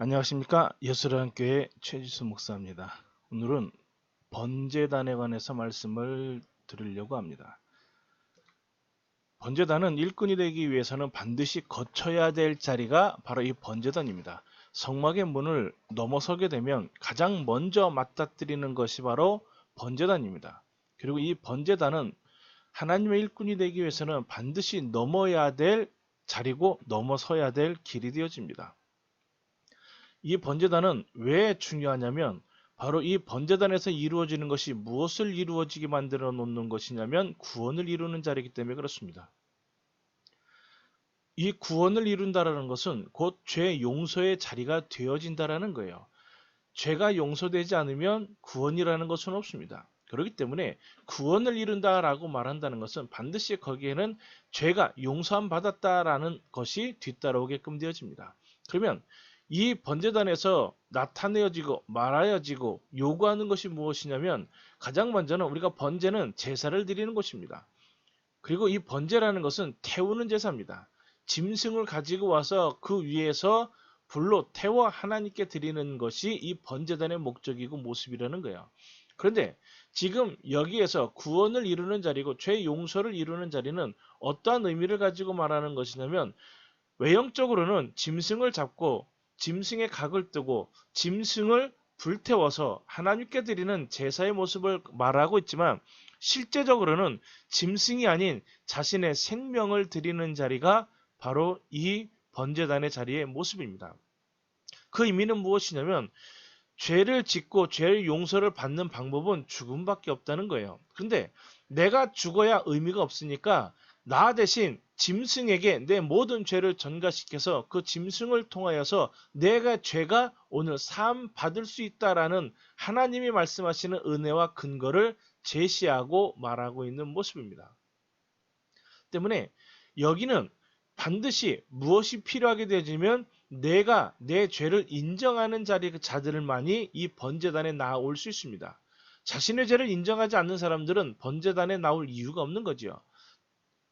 안녕하십니까. 예수랑교회 최지수 목사입니다. 오늘은 번제단에 관해서 말씀을 드리려고 합니다. 번제단은 일꾼이 되기 위해서는 반드시 거쳐야 될 자리가 바로 이 번제단입니다. 성막의 문을 넘어서게 되면 가장 먼저 맞닥뜨리는 것이 바로 번제단입니다. 그리고 이 번제단은 하나님의 일꾼이 되기 위해서는 반드시 넘어야 될 자리고 넘어서야 될 길이 되어집니다. 이 번제단은 왜 중요하냐면 바로 이 번제단에서 이루어지는 것이 무엇을 이루어지게 만들어 놓는 것이냐면 구원을 이루는 자리이기 때문에 그렇습니다. 이 구원을 이룬다라는 것은 곧 죄 용서의 자리가 되어진다라는 거예요. 죄가 용서되지 않으면 구원이라는 것은 없습니다. 그렇기 때문에 구원을 이룬다라고 말한다는 것은 반드시 거기에는 죄가 용서함 받았다라는 것이 뒤따라오게끔 되어집니다. 그러면 이 번제단에서 나타내어지고 말하여지고 요구하는 것이 무엇이냐면 가장 먼저는 우리가 번제는 제사를 드리는 것입니다. 그리고 이 번제라는 것은 태우는 제사입니다. 짐승을 가지고 와서 그 위에서 불로 태워 하나님께 드리는 것이 이 번제단의 목적이고 모습이라는 거예요. 그런데 지금 여기에서 구원을 이루는 자리고 죄 용서를 이루는 자리는 어떠한 의미를 가지고 말하는 것이냐면 외형적으로는 짐승을 잡고 짐승의 각을 뜨고 짐승을 불태워서 하나님께 드리는 제사의 모습을 말하고 있지만 실제적으로는 짐승이 아닌 자신의 생명을 드리는 자리가 바로 이 번제단의 자리의 모습입니다. 그 의미는 무엇이냐면 죄를 짓고 죄의 용서를 받는 방법은 죽음밖에 없다는 거예요. 그런데 내가 죽어야 의미가 없으니까 나 대신 짐승에게 내 모든 죄를 전가시켜서 그 짐승을 통하여서 내가 죄가 오늘 사함 받을 수 있다라는 하나님이 말씀하시는 은혜와 근거를 제시하고 말하고 있는 모습입니다. 때문에 여기는 반드시 무엇이 필요하게 되어지면 내가 내 죄를 인정하는 자들만이 이 번제단에 나올 수 있습니다. 자신의 죄를 인정하지 않는 사람들은 번제단에 나올 이유가 없는 거죠.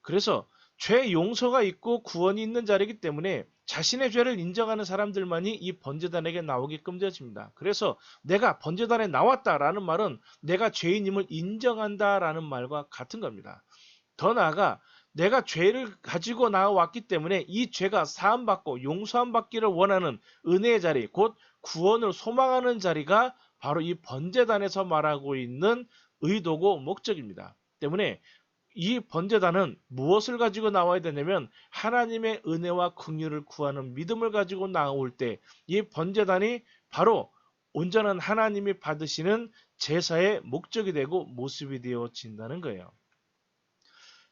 그래서 죄 용서가 있고 구원이 있는 자리이기 때문에 자신의 죄를 인정하는 사람들만이 이 번제단에게 나오게끔 되어집니다. 그래서 내가 번제단에 나왔다라는 말은 내가 죄인임을 인정한다라는 말과 같은 겁니다. 더 나아가 내가 죄를 가지고 나왔기 때문에 이 죄가 사함받고 용서함 받기를 원하는 은혜의 자리, 곧 구원을 소망하는 자리가 바로 이 번제단에서 말하고 있는 의도고 목적입니다. 때문에 이 번제단은 무엇을 가지고 나와야 되냐면 하나님의 은혜와 긍휼을 구하는 믿음을 가지고 나올 때 이 번제단이 바로 온전한 하나님이 받으시는 제사의 목적이 되고 모습이 되어진다는 거예요.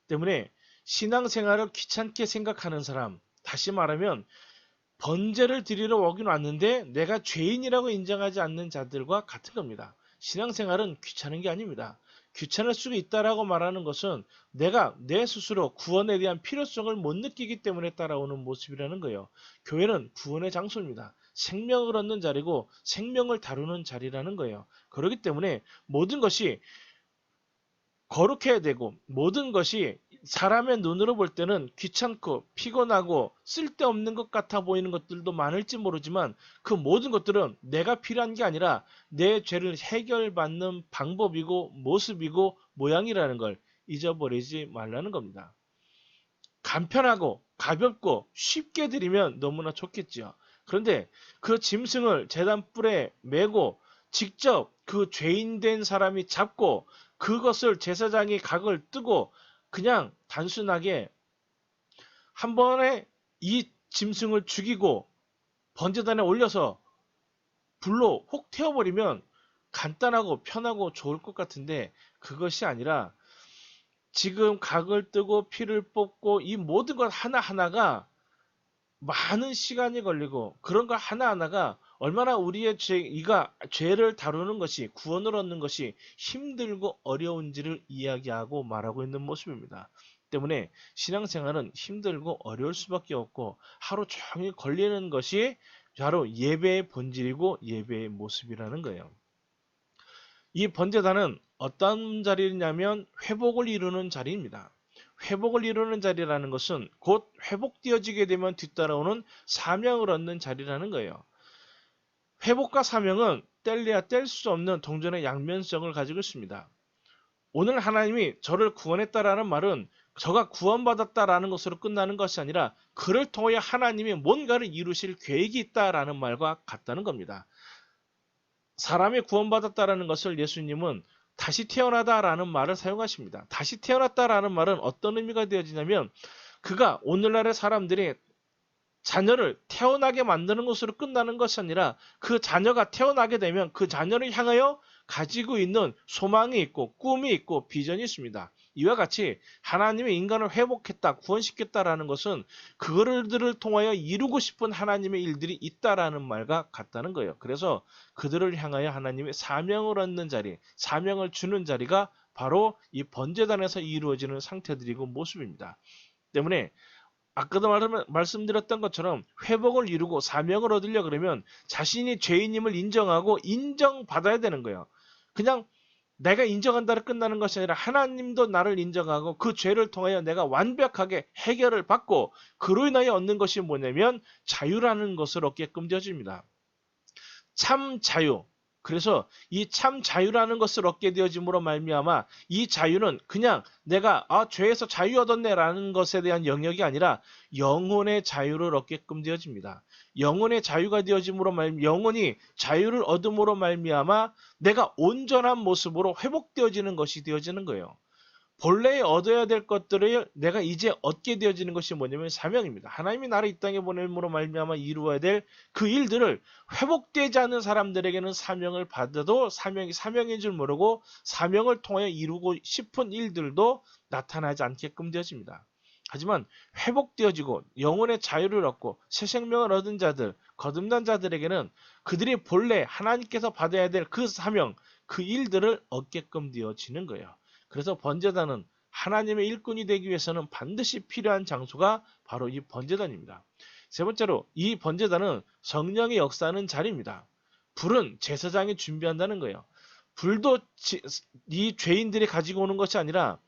때문에 신앙생활을 귀찮게 생각하는 사람, 다시 말하면 번제를 드리러 오긴 왔는데 내가 죄인이라고 인정하지 않는 자들과 같은 겁니다. 신앙생활은 귀찮은 게 아닙니다. 귀찮을 수가 있다라고 말하는 것은 내가 내 스스로 구원에 대한 필요성을 못 느끼기 때문에 따라오는 모습이라는 거예요. 교회는 구원의 장소입니다. 생명을 얻는 자리고 생명을 다루는 자리라는 거예요. 그렇기 때문에 모든 것이 거룩해야 되고 모든 것이 사람의 눈으로 볼 때는 귀찮고 피곤하고 쓸데없는 것 같아 보이는 것들도 많을지 모르지만 그 모든 것들은 내가 필요한 게 아니라 내 죄를 해결받는 방법이고 모습이고 모양이라는 걸 잊어버리지 말라는 겁니다. 간편하고 가볍고 쉽게 드리면 너무나 좋겠지요. 그런데 그 짐승을 제단불에 메고 직접 그 죄인된 사람이 잡고 그것을 제사장이 각을 뜨고 그냥 단순하게 한 번에 이 짐승을 죽이고 번제단에 올려서 불로 혹 태워버리면 간단하고 편하고 좋을 것 같은데 그것이 아니라 지금 각을 뜨고 피를 뽑고 이 모든 것 하나하나가 많은 시간이 걸리고 그런 것 하나하나가 얼마나 우리의 죄를 다루는 것이 구원을 얻는 것이 힘들고 어려운지를 이야기하고 말하고 있는 모습입니다. 때문에 신앙생활은 힘들고 어려울 수밖에 없고 하루 종일 걸리는 것이 바로 예배의 본질이고 예배의 모습이라는 거예요. 이 번제단은 어떤 자리냐면 회복을 이루는 자리입니다. 회복을 이루는 자리라는 것은 곧 회복되어지게 되면 뒤따라오는 사명을 얻는 자리라는 거예요. 회복과 사명은 뗄래야 뗄 수 없는 동전의 양면성을 가지고 있습니다. 오늘 하나님이 저를 구원했다라는 말은 저가 구원받았다라는 것으로 끝나는 것이 아니라 그를 통하여 하나님이 뭔가를 이루실 계획이 있다라는 말과 같다는 겁니다. 사람이 구원받았다라는 것을 예수님은 다시 태어나다라는 말을 사용하십니다. 다시 태어났다라는 말은 어떤 의미가 되어지냐면 그가 오늘날의 사람들이 자녀를 태어나게 만드는 것으로 끝나는 것이 아니라 그 자녀가 태어나게 되면 그 자녀를 향하여 가지고 있는 소망이 있고 꿈이 있고 비전이 있습니다. 이와 같이 하나님의 인간을 회복했다, 구원시켰다라는 것은 그들을 통하여 이루고 싶은 하나님의 일들이 있다라는 말과 같다는 거예요. 그래서 그들을 향하여 하나님의 사명을 얻는 자리, 사명을 주는 자리가 바로 이 번제단에서 이루어지는 상태들이고 모습입니다. 때문에 아까도 말씀드렸던 것처럼 회복을 이루고 사명을 얻으려 그러면 자신이 죄인임을 인정하고 인정받아야 되는 거예요. 그냥 내가 인정한다로 끝나는 것이 아니라 하나님도 나를 인정하고 그 죄를 통하여 내가 완벽하게 해결을 받고 그로 인하여 얻는 것이 뭐냐면 자유라는 것을 얻게끔 되어집니다. 참 자유. 그래서 이 참 자유라는 것을 얻게 되어짐으로 말미암아 이 자유는 그냥 내가 죄에서 자유 얻었네라는 것에 대한 영역이 아니라 영혼의 자유를 얻게끔 되어집니다. 영혼의 자유가 되어짐으로 영혼이 자유를 얻음으로 말미암아 내가 온전한 모습으로 회복되어지는 것이 되어지는 거예요. 본래 얻어야 될 것들을 내가 이제 얻게 되어지는 것이 뭐냐면 사명입니다. 하나님이 나를 이 땅에 보냄으로 말미암아 이루어야 될 그 일들을 회복되지 않는 사람들에게는 사명을 받아도 사명인 줄 모르고 사명을 통하여 이루고 싶은 일들도 나타나지 않게끔 되어집니다. 하지만 회복되어지고 영혼의 자유를 얻고 새 생명을 얻은 자들, 거듭난 자들에게는 그들이 본래 하나님께서 받아야 될 그 사명, 그 일들을 얻게끔 되어지는 거예요. 그래서 번제단은 하나님의 일꾼이 되기 위해서는 반드시 필요한 장소가 바로 이 번제단입니다. 세 번째로 이 번제단은 성령의 역사하는 자리입니다. 불은 제사장이 준비한다는 거예요. 불도 이 죄인들이 가지고 오는 것이 아니라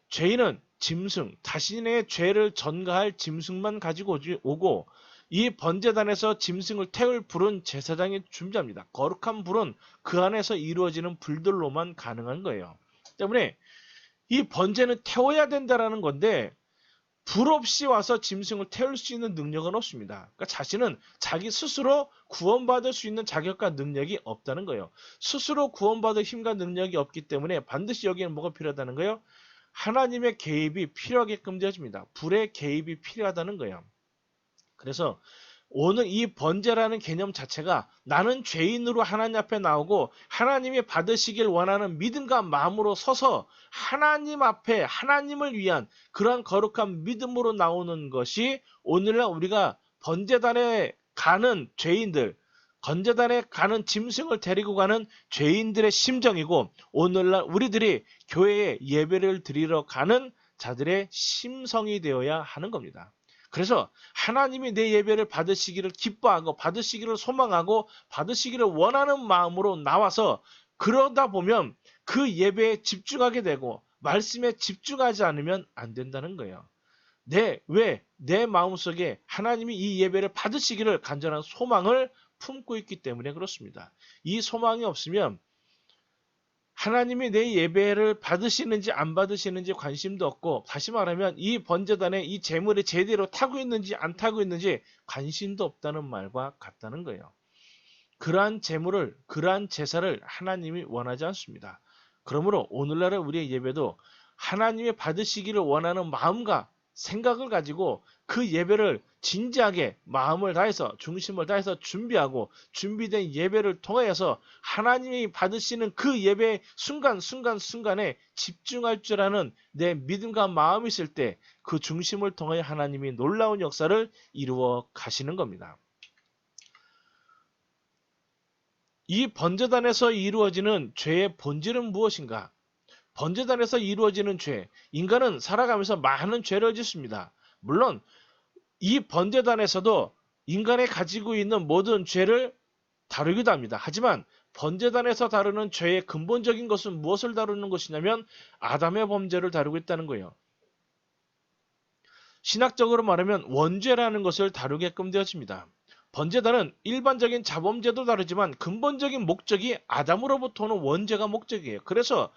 죄인은 짐승, 자신의 죄를 전가할 짐승만 가지고 오고 이 번제단에서 짐승을 태울 불은 제사장이 준비합니다. 거룩한 불은 그 안에서 이루어지는 불들로만 가능한 거예요. 때문에 이 번제는 태워야 된다라는 건데 불 없이 와서 짐승을 태울 수 있는 능력은 없습니다. 그러니까 자신은 자기 스스로 구원받을 수 있는 자격과 능력이 없다는 거예요. 스스로 구원받을 힘과 능력이 없기 때문에 반드시 여기에는 뭐가 필요하다는 거예요? 하나님의 개입이 필요하게끔 되어집니다. 불의 개입이 필요하다는 거예요. 그래서 오늘 이 번제라는 개념 자체가 나는 죄인으로 하나님 앞에 나오고 하나님이 받으시길 원하는 믿음과 마음으로 서서 하나님 앞에 하나님을 위한 그러한 거룩한 믿음으로 나오는 것이 오늘날 우리가 번제단에 가는 죄인들, 번제단에 가는 짐승을 데리고 가는 죄인들의 심정이고 오늘날 우리들이 교회에 예배를 드리러 가는 자들의 심성이 되어야 하는 겁니다. 그래서 하나님이 내 예배를 받으시기를 기뻐하고 받으시기를 소망하고 받으시기를 원하는 마음으로 나와서 그러다 보면 그 예배에 집중하게 되고 말씀에 집중하지 않으면 안 된다는 거예요. 왜? 내 마음속에 하나님이 이 예배를 받으시기를 간절한 소망을 품고 있기 때문에 그렇습니다. 이 소망이 없으면 하나님이 내 예배를 받으시는지 안 받으시는지 관심도 없고 다시 말하면 이 번제단에 이 제물이 제대로 타고 있는지 안 타고 있는지 관심도 없다는 말과 같다는 거예요. 그러한 제물을 그러한 제사를 하나님이 원하지 않습니다. 그러므로 오늘날의 우리의 예배도 하나님이 받으시기를 원하는 마음과 생각을 가지고 그 예배를 진지하게 마음을 다해서 중심을 다해서 준비하고 준비된 예배를 통하여서 하나님이 받으시는 그 예배의 순간순간에 집중할 줄 아는 내 믿음과 마음이 있을 때 그 중심을 통하여 하나님이 놀라운 역사를 이루어 가시는 겁니다. 이 번제단에서 이루어지는 죄의 본질은 무엇인가? 번제단에서 이루어지는 죄, 인간은 살아가면서 많은 죄를 짓습니다. 물론 이 번제단에서도 인간이 가지고 있는 모든 죄를 다루기도 합니다. 하지만 번제단에서 다루는 죄의 근본적인 것은 무엇을 다루는 것이냐면 아담의 범죄를 다루고 있다는 거예요. 신학적으로 말하면 원죄라는 것을 다루게끔 되어집니다. 번제단은 일반적인 자범제도 다르지만 근본적인 목적이 아담으로부터 오는 원죄가 목적이에요. 그래서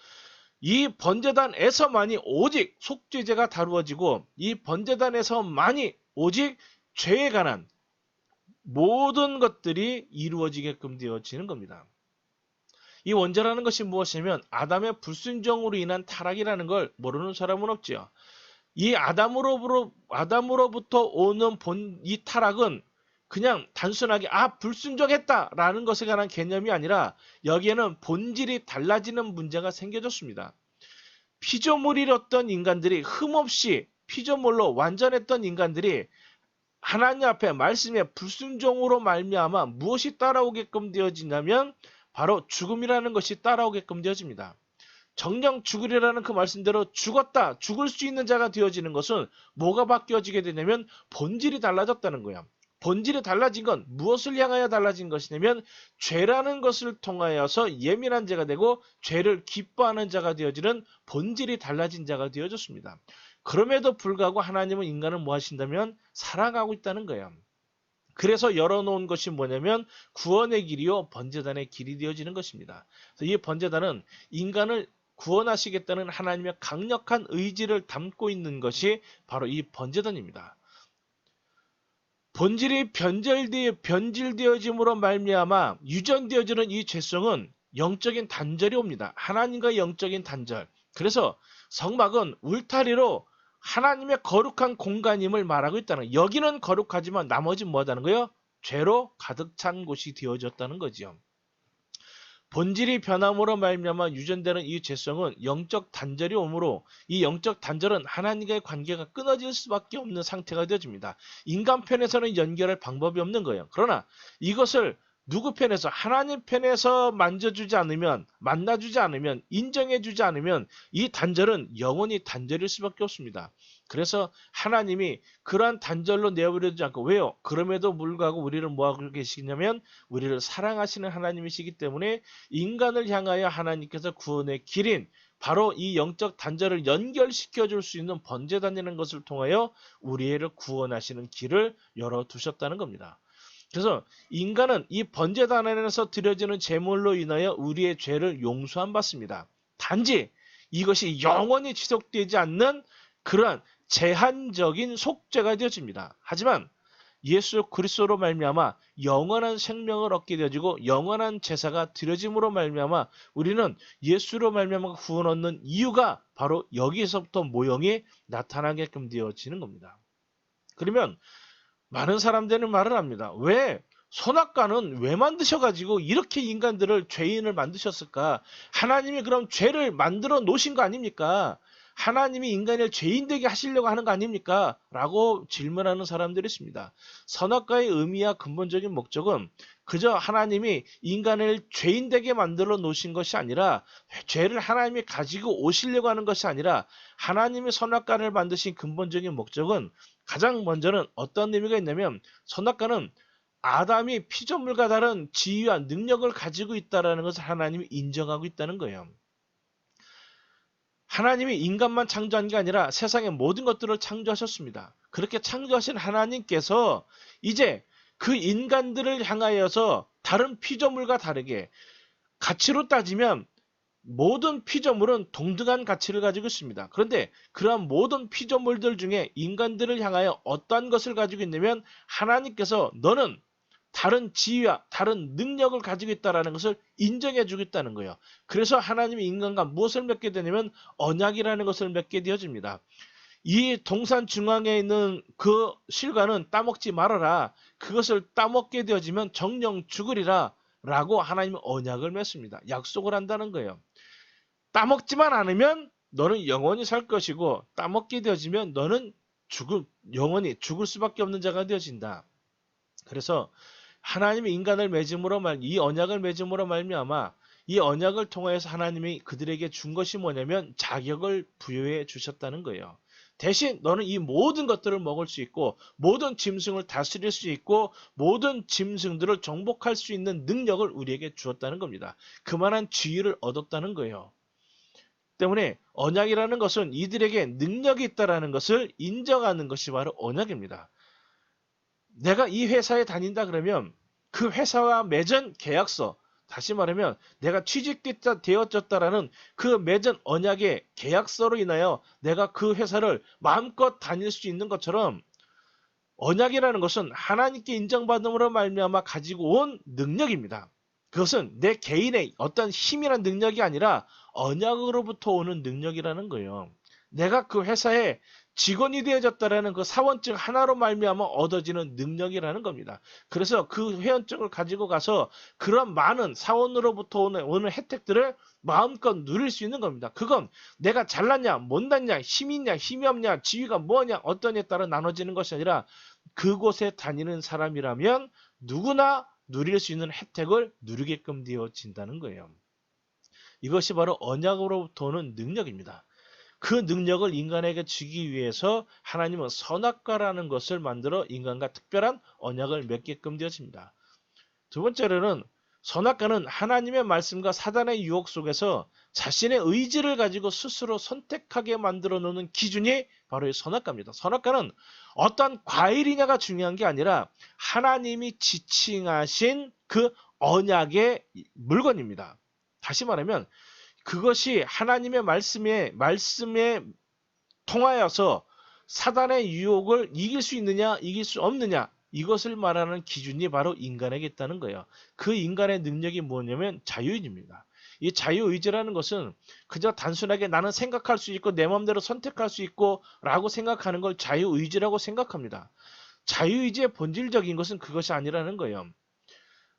이 번제단에서만이 오직 속죄제가 다루어지고 이 번제단에서만이 오직 죄에 관한 모든 것들이 이루어지게끔 되어지는 겁니다. 이 원죄라는 것이 무엇이냐면 아담의 불순종으로 인한 타락이라는 걸 모르는 사람은 없지요. 이 아담으로부터 오는 이 타락은 그냥 단순하게 불순종했다라는 것에 관한 개념이 아니라 여기에는 본질이 달라지는 문제가 생겨졌습니다. 피조물이었던 인간들이 흠없이 피조물로 완전했던 인간들이 하나님 앞에 말씀에 불순종으로 말미암아 무엇이 따라오게끔 되어지냐면 바로 죽음이라는 것이 따라오게끔 되어집니다. 정령 죽으리라는 그 말씀대로 죽었다, 죽을 수 있는 자가 되어지는 것은 뭐가 바뀌어지게 되냐면 본질이 달라졌다는 거예요. 본질이 달라진 건 무엇을 향하여 달라진 것이냐면 죄라는 것을 통하여서 예민한 자가 되고 죄를 기뻐하는 자가 되어지는 본질이 달라진 자가 되어졌습니다. 그럼에도 불구하고 하나님은 인간을 뭐 하신다면 사랑하고 있다는 거예요. 그래서 열어놓은 것이 뭐냐면 구원의 길이요 번제단의 길이 되어지는 것입니다. 그래서 이 번제단은 인간을 구원하시겠다는 하나님의 강력한 의지를 담고 있는 것이 바로 이 번제단입니다. 본질이 변질되어짐으로 말미암아 유전되어지는 이 죄성은 영적인 단절이 옵니다. 하나님과의 영적인 단절. 그래서 성막은 울타리로 하나님의 거룩한 공간임을 말하고 있다는 거예요. 여기는 거룩하지만 나머지는 뭐하다는 거예요? 죄로 가득 찬 곳이 되어졌다는 거지요. 본질이 변함으로 말미암아 유전되는 이 죄성은 영적 단절이 오므로 이 영적 단절은 하나님과의 관계가 끊어질 수밖에 없는 상태가 되어집니다. 인간 편에서는 연결할 방법이 없는 거예요. 그러나 이것을 누구 편에서 하나님 편에서 만나주지 않으면 인정해주지 않으면 이 단절은 영원히 단절일 수밖에 없습니다. 그래서 하나님이 그러한 단절로 내버려두지 않고 왜요? 그럼에도 불구하고 우리를 뭐하고 계시냐면 우리를 사랑하시는 하나님이시기 때문에 인간을 향하여 하나님께서 구원의 길인 바로 이 영적 단절을 연결시켜 줄 수 있는 번제단이라는 것을 통하여 우리를 구원하시는 길을 열어두셨다는 겁니다. 그래서 인간은 이 번제단 안에서 드려지는 제물로 인하여 우리의 죄를 용서함 받습니다. 단지 이것이 영원히 지속되지 않는 그러한 제한적인 속죄가 되어집니다. 하지만 예수 그리스도로 말미암아 영원한 생명을 얻게 되어지고 영원한 제사가 드려짐으로 말미암아 우리는 예수로 말미암아 구원 얻는 이유가 바로 여기에서부터 모형이 나타나게끔 되어지는 겁니다. 그러면 많은 사람들은 말을 합니다. 왜 선악과는 왜 만드셔가지고 이렇게 인간들을 죄인을 만드셨을까? 하나님이 그럼 죄를 만들어 놓으신 거 아닙니까? 하나님이 인간을 죄인 되게 하시려고 하는 거 아닙니까? 라고 질문하는 사람들이 있습니다. 선악과의 의미와 근본적인 목적은 그저 하나님이 인간을 죄인 되게 만들어 놓으신 것이 아니라 죄를 하나님이 가지고 오시려고 하는 것이 아니라 하나님이 선악과를 만드신 근본적인 목적은 가장 먼저는 어떤 의미가 있냐면 선악과는 아담이 피조물과 다른 지위와 능력을 가지고 있다는 것을 하나님이 인정하고 있다는 거예요. 하나님이 인간만 창조한 게 아니라 세상의 모든 것들을 창조하셨습니다. 그렇게 창조하신 하나님께서 이제 그 인간들을 향하여서 다른 피조물과 다르게 가치로 따지면 모든 피조물은 동등한 가치를 가지고 있습니다. 그런데 그러한 모든 피조물들 중에 인간들을 향하여 어떠한 것을 가지고 있냐면 하나님께서 너는 다른 지위와 다른 능력을 가지고 있다는 것을 인정해 주겠다는 거예요. 그래서 하나님이 인간과 무엇을 맺게 되냐면 언약이라는 것을 맺게 되어집니다. 이 동산 중앙에 있는 그 실과는 따먹지 말아라. 그것을 따먹게 되어지면 정령 죽으리라 라고 하나님은 언약을 맺습니다. 약속을 한다는 거예요. 따먹지만 않으면 너는 영원히 살 것이고 따먹게 되어지면 너는 영원히 죽을 수밖에 없는 자가 되어진다. 그래서 하나님이 인간을 맺음으로 이 언약을 맺음으로 말미암아 이 언약을 통하여서 하나님이 그들에게 준 것이 뭐냐면 자격을 부여해 주셨다는 거예요. 대신 너는 이 모든 것들을 먹을 수 있고 모든 짐승을 다스릴 수 있고 모든 짐승들을 정복할 수 있는 능력을 우리에게 주었다는 겁니다. 그만한 지위를 얻었다는 거예요. 때문에 언약이라는 것은 이들에게 능력이 있다는 것을 인정하는 것이 바로 언약입니다. 내가 이 회사에 다닌다 그러면 그 회사와 맺은 계약서, 다시 말하면 내가 취직되었다라는 그 맺은 언약의 계약서로 인하여 내가 그 회사를 마음껏 다닐 수 있는 것처럼, 언약이라는 것은 하나님께 인정받음으로 말미암아 가지고 온 능력입니다. 그것은 내 개인의 어떤 힘이란 능력이 아니라 언약으로부터 오는 능력이라는 거예요. 내가 그 회사에 직원이 되어졌다라는 그 사원증 하나로 말미암아 얻어지는 능력이라는 겁니다. 그래서 그 회원증을 가지고 가서 그런 많은 사원으로부터 오는 혜택들을 마음껏 누릴 수 있는 겁니다. 그건 내가 잘났냐, 못났냐, 힘이 있냐, 힘이 없냐, 지위가 뭐냐, 어떠냐에 따라 나눠지는 것이 아니라 그곳에 다니는 사람이라면 누구나 누릴 수 있는 혜택을 누리게끔 되어진다는 거예요. 이것이 바로 언약으로부터 오는 능력입니다. 그 능력을 인간에게 주기 위해서 하나님은 선악과라는 것을 만들어 인간과 특별한 언약을 맺게끔 되어집니다. 두 번째로는 선악과는 하나님의 말씀과 사단의 유혹 속에서 자신의 의지를 가지고 스스로 선택하게 만들어 놓는 기준이 바로 이 선악과입니다. 선악과는 어떤 과일이냐가 중요한 게 아니라 하나님이 지칭하신 그 언약의 물건입니다. 다시 말하면 그것이 하나님의 말씀에 통하여서 사단의 유혹을 이길 수 있느냐, 이길 수 없느냐, 이것을 말하는 기준이 바로 인간에게 있다는 거예요. 그 인간의 능력이 뭐냐면 자유의지입니다. 이 자유의지라는 것은 그저 단순하게 나는 생각할 수 있고 내 마음대로 선택할 수 있고 라고 생각하는 걸 자유의지라고 생각합니다. 자유의지의 본질적인 것은 그것이 아니라는 거예요.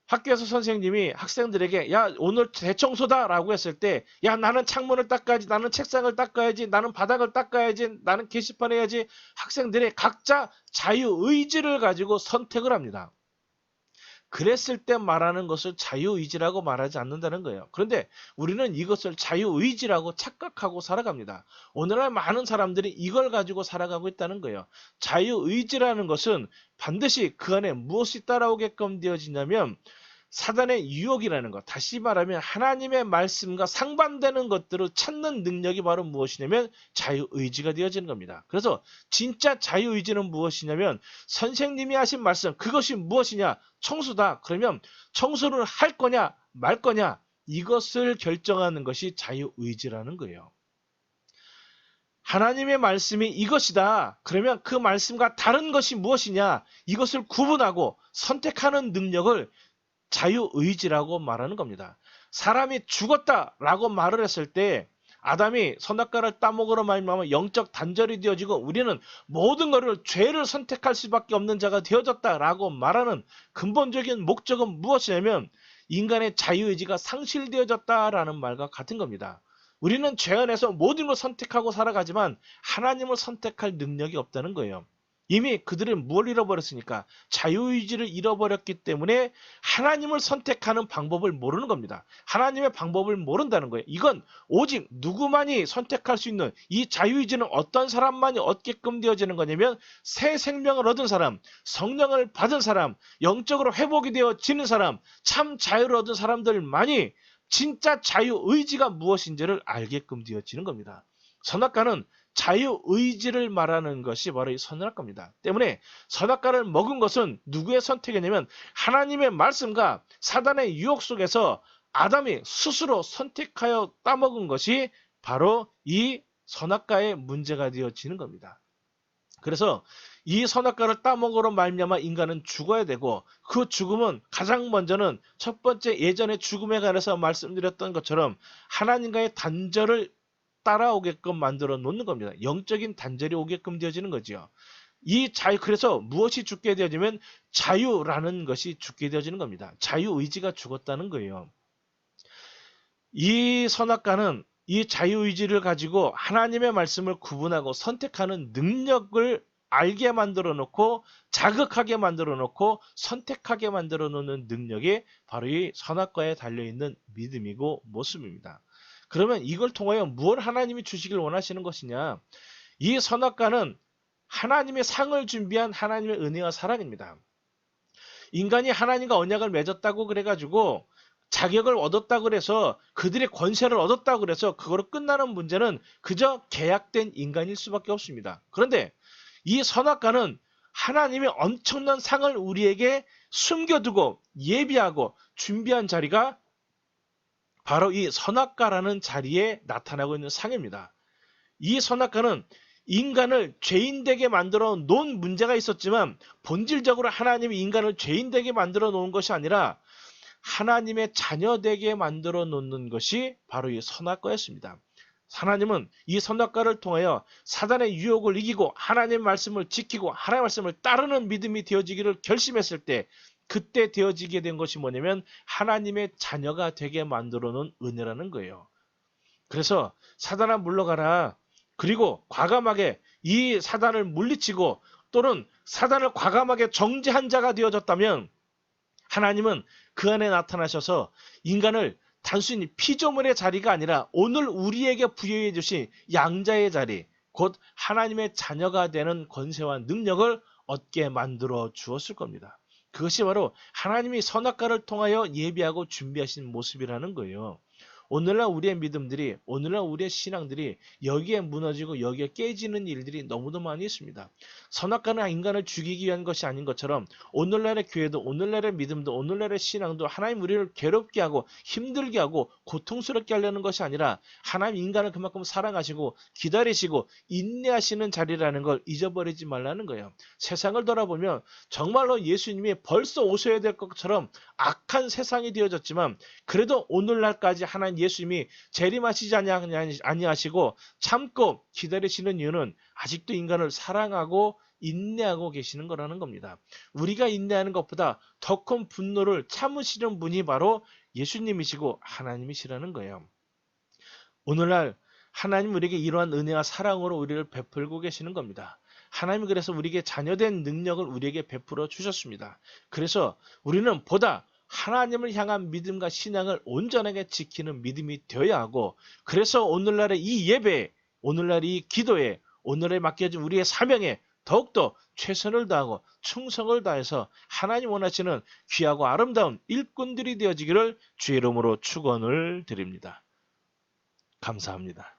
학교에서 선생님이 학생들에게 야 오늘 대청소다 라고 했을 때 야 나는 창문을 닦아야지, 나는 책상을 닦아야지, 나는 바닥을 닦아야지, 나는 게시판 해야지, 학생들이 각자 자유의지를 가지고 선택을 합니다. 그랬을 때 말하는 것을 자유의지라고 말하지 않는다는 거예요. 그런데 우리는 이것을 자유의지라고 착각하고 살아갑니다. 오늘날 많은 사람들이 이걸 가지고 살아가고 있다는 거예요. 자유의지라는 것은 반드시 그 안에 무엇이 따라오게끔 되어지냐면 사단의 유혹이라는 것, 다시 말하면 하나님의 말씀과 상반되는 것들을 찾는 능력이 바로 무엇이냐면 자유의지가 되어지는 겁니다. 그래서 진짜 자유의지는 무엇이냐면 선생님이 하신 말씀, 그것이 무엇이냐? 청소다. 그러면 청소를 할 거냐 말 거냐, 이것을 결정하는 것이 자유의지라는 거예요. 하나님의 말씀이 이것이다. 그러면 그 말씀과 다른 것이 무엇이냐, 이것을 구분하고 선택하는 능력을 자유의지라고 말하는 겁니다. 사람이 죽었다라고 말을 했을 때 아담이 선악과를 따먹으러 말미암아 영적 단절이 되어지고 우리는 모든 것을 죄를 선택할 수밖에 없는 자가 되어졌다라고 말하는 근본적인 목적은 무엇이냐면 인간의 자유의지가 상실되어졌다라는 말과 같은 겁니다. 우리는 죄 안에서 모든 걸 선택하고 살아가지만 하나님을 선택할 능력이 없다는 거예요. 이미 그들은 뭘 잃어버렸으니까? 자유의지를 잃어버렸기 때문에 하나님을 선택하는 방법을 모르는 겁니다. 하나님의 방법을 모른다는 거예요. 이건 오직 누구만이 선택할 수 있는, 이 자유의지는 어떤 사람만이 얻게끔 되어지는 거냐면 새 생명을 얻은 사람, 성령을 받은 사람, 영적으로 회복이 되어지는 사람, 참 자유를 얻은 사람들만이 진짜 자유의지가 무엇인지를 알게끔 되어지는 겁니다. 선악과는 자유의지를 말하는 것이 바로 이 선악과입니다. 때문에 선악과를 먹은 것은 누구의 선택이냐면 하나님의 말씀과 사단의 유혹 속에서 아담이 스스로 선택하여 따먹은 것이 바로 이 선악과의 문제가 되어지는 겁니다. 그래서 이 선악과를 따먹으러 말미암아 인간은 죽어야 되고, 그 죽음은 가장 먼저는 첫 번째 예전의 죽음에 관해서 말씀드렸던 것처럼 하나님과의 단절을 따라오게끔 만들어 놓는 겁니다. 영적인 단절이 오게끔 되어지는 거죠. 이 자유, 그래서 무엇이 죽게 되어지면 자유라는 것이 죽게 되어지는 겁니다. 자유의지가 죽었다는 거예요. 이 선악과는 이 자유의지를 가지고 하나님의 말씀을 구분하고 선택하는 능력을 알게 만들어 놓고 자극하게 만들어 놓고 선택하게 만들어 놓는 능력이 바로 이 선악과에 달려있는 믿음이고 모습입니다. 그러면 이걸 통하여 무엇 하나님이 주시길 원하시는 것이냐? 이 선악과는 하나님의 상을 준비한 하나님의 은혜와 사랑입니다. 인간이 하나님과 언약을 맺었다고 그래가지고 자격을 얻었다고 그래서 그들의 권세를 얻었다고 그래서 그거로 끝나는 문제는 그저 계약된 인간일 수밖에 없습니다. 그런데 이 선악과는 하나님의 엄청난 상을 우리에게 숨겨두고 예비하고 준비한 자리가 바로 이 선악과라는 자리에 나타나고 있는 상입니다. 이 선악과는 인간을 죄인되게 만들어 놓은 문제가 있었지만 본질적으로 하나님이 인간을 죄인되게 만들어 놓은 것이 아니라 하나님의 자녀되게 만들어 놓는 것이 바로 이 선악과였습니다. 하나님은 이 선악과를 통하여 사단의 유혹을 이기고 하나님의 말씀을 지키고 하나님의 말씀을 따르는 믿음이 되어지기를 결심했을 때 그때 되어지게 된 것이 뭐냐면 하나님의 자녀가 되게 만들어 놓은 은혜라는 거예요. 그래서 사단아 물러가라. 그리고 과감하게 이 사단을 물리치고 또는 사단을 과감하게 정죄한 자가 되어졌다면 하나님은 그 안에 나타나셔서 인간을 단순히 피조물의 자리가 아니라 오늘 우리에게 부여해 주신 양자의 자리, 곧 하나님의 자녀가 되는 권세와 능력을 얻게 만들어 주었을 겁니다. 그것이 바로 하나님이 선악과를 통하여 예비하고 준비하신 모습이라는 거예요. 오늘날 우리의 믿음들이, 오늘날 우리의 신앙들이 여기에 무너지고 여기에 깨지는 일들이 너무도 많이 있습니다. 선악과는 인간을 죽이기 위한 것이 아닌 것처럼 오늘날의 교회도, 오늘날의 믿음도, 오늘날의 신앙도 하나님 우리를 괴롭게 하고 힘들게 하고 고통스럽게 하려는 것이 아니라 하나님 인간을 그만큼 사랑하시고 기다리시고 인내하시는 자리라는 걸 잊어버리지 말라는 거예요. 세상을 돌아보면 정말로 예수님이 벌써 오셔야 될 것처럼 악한 세상이 되어졌지만 그래도 오늘날까지 하나님 예수님이 재림하시지 아니하시고 참고 기다리시는 이유는 아직도 인간을 사랑하고 인내하고 계시는 거라는 겁니다. 우리가 인내하는 것보다 더 큰 분노를 참으시는 분이 바로 예수님이시고 하나님이시라는 거예요. 오늘날 하나님 우리에게 이러한 은혜와 사랑으로 우리를 베풀고 계시는 겁니다. 하나님은 그래서 우리에게 자녀된 능력을 우리에게 베풀어 주셨습니다. 그래서 우리는 보다 하나님을 향한 믿음과 신앙을 온전하게 지키는 믿음이 되어야 하고 그래서 오늘날의 이 예배에 오늘날 이 기도에 오늘에 맡겨진 우리의 사명에 더욱더 최선을 다하고 충성을 다해서 하나님 원하시는 귀하고 아름다운 일꾼들이 되어지기를 주의 이름으로 축원을 드립니다. 감사합니다.